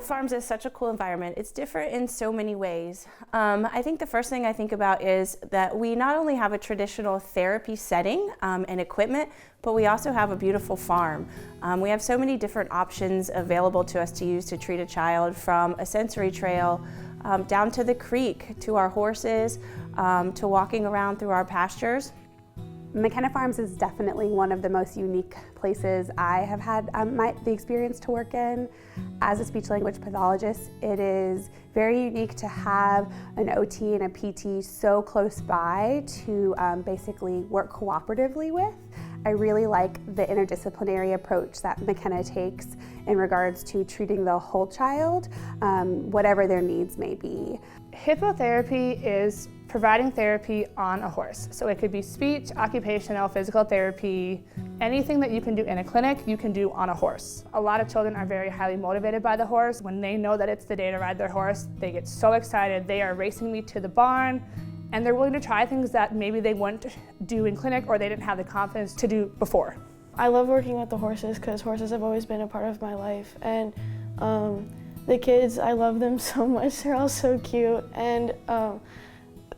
Farms is such a cool environment. It's different in so many ways. I think the first thing I think about is that we not only have a traditional therapy setting and equipment, but we also have a beautiful farm. We have so many different options available to us to use to treat a child, from a sensory trail down to the creek, to our horses, to walking around through our pastures. McKenna Farms is definitely one of the most unique places I have had the experience to work in. As a speech-language pathologist, it is very unique to have an OT and a PT so close by to basically work cooperatively with. I really like the interdisciplinary approach that McKenna takes in regards to treating the whole child, whatever their needs may be. Hippotherapy is providing therapy on a horse. So it could be speech, occupational, physical therapy, anything that you can do in a clinic, you can do on a horse. A lot of children are very highly motivated by the horse. When they know that it's the day to ride their horse, they get so excited. They are racing me to the barn, and they're willing to try things that maybe they wouldn't do in clinic or they didn't have the confidence to do before. I love working with the horses because horses have always been a part of my life, and the kids, I love them so much. They're all so cute, and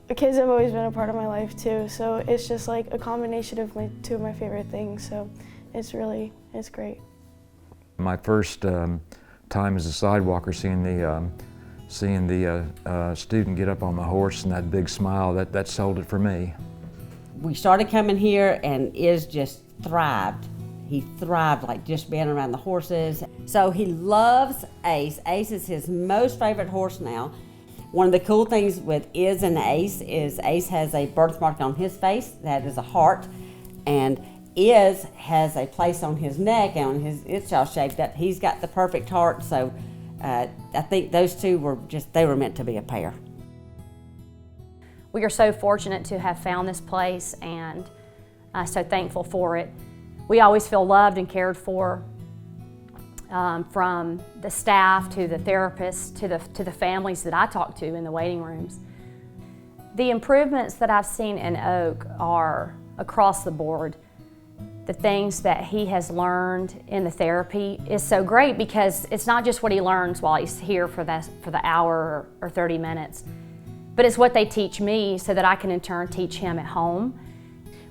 the kids have always been a part of my life too, so it's just like a combination of two of my favorite things, so it's great. My first time as a sidewalker, seeing the student get up on the horse and that big smile, that sold it for me. We started coming here and Iz just thrived. He thrived, like just being around the horses. So he loves Ace. Ace is his most favorite horse now. One of the cool things with Iz and Ace is Ace has a birthmark on his face that is a heart, and Iz has a place on his neck and it's all shaped up. He's got the perfect heart, so I think those two they were meant to be a pair. We are so fortunate to have found this place and so thankful for it. We always feel loved and cared for, from the staff to the therapists to the families that I talk to in the waiting rooms. The improvements that I've seen in Oak are across the board. The things that he has learned in the therapy is so great because it's not just what he learns while he's here for the hour or 30 minutes, but it's what they teach me so that I can in turn teach him at home.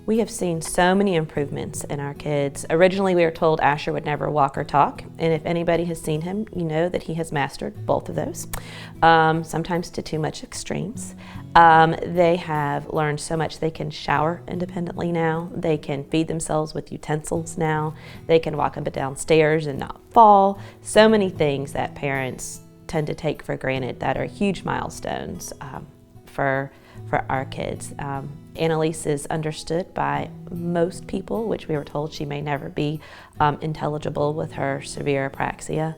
We have seen so many improvements in our kids. Originally, we were told Asher would never walk or talk, and if anybody has seen him, you know that he has mastered both of those, sometimes to too much extremes. They have learned so much. They can shower independently now. They can feed themselves with utensils now. They can walk up and down stairs and not fall. So many things that parents tend to take for granted that are huge milestones for our kids. Annalise is understood by most people, which we were told she may never be intelligible with her severe apraxia.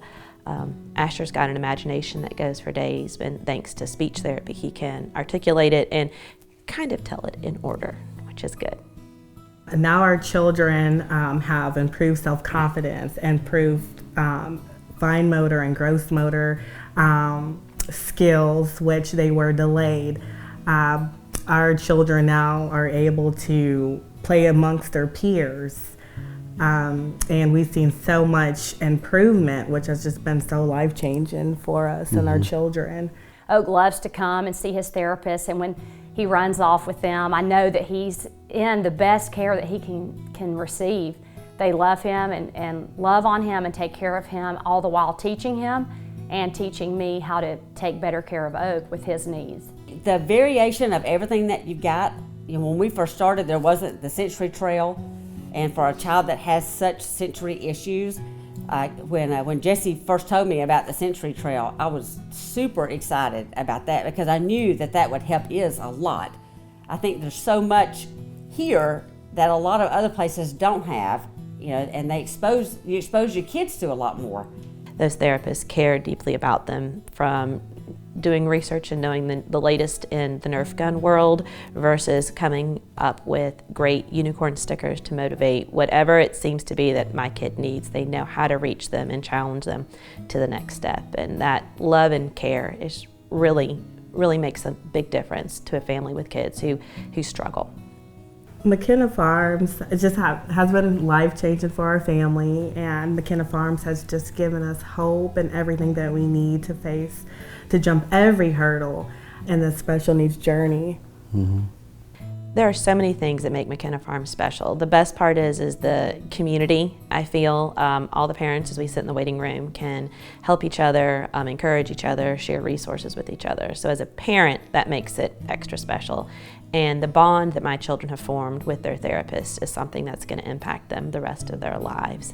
Asher's got an imagination that goes for days, and thanks to speech therapy, he can articulate it and kind of tell it in order, which is good. Now our children have improved self-confidence, improved fine motor and gross motor skills, which they were delayed. Our children now are able to play amongst their peers, and we've seen so much improvement, which has just been so life-changing for us and our children. Oak loves to come and see his therapist, and when he runs off with them, I know that he's in the best care that he can receive. They love him and love on him and take care of him, all the while teaching him and teaching me how to take better care of Oak with his needs. The variation of everything that you've got, when we first started, there wasn't the sensory trail, and for a child that has such sensory issues, when Jesse first told me about the sensory trail, I was super excited about that because I knew that would help Iz a lot. I think there's so much here that a lot of other places don't have, and you expose your kids to a lot more. Those therapists care deeply about them, from doing research and knowing the latest in the Nerf gun world versus coming up with great unicorn stickers to motivate whatever it seems to be that my kid needs. They know how to reach them and challenge them to the next step, and that love and care is really makes a big difference to a family with kids who struggle. McKenna Farms just has been life-changing for our family, and McKenna Farms has just given us hope and everything that we need to jump every hurdle in this special needs journey. Mm-hmm. There are so many things that make McKenna Farms special. The best part is the community. I feel all the parents, as we sit in the waiting room, can help each other, encourage each other, share resources with each other. So as a parent, that makes it extra special. And the bond that my children have formed with their therapist is something that's going to impact them the rest of their lives.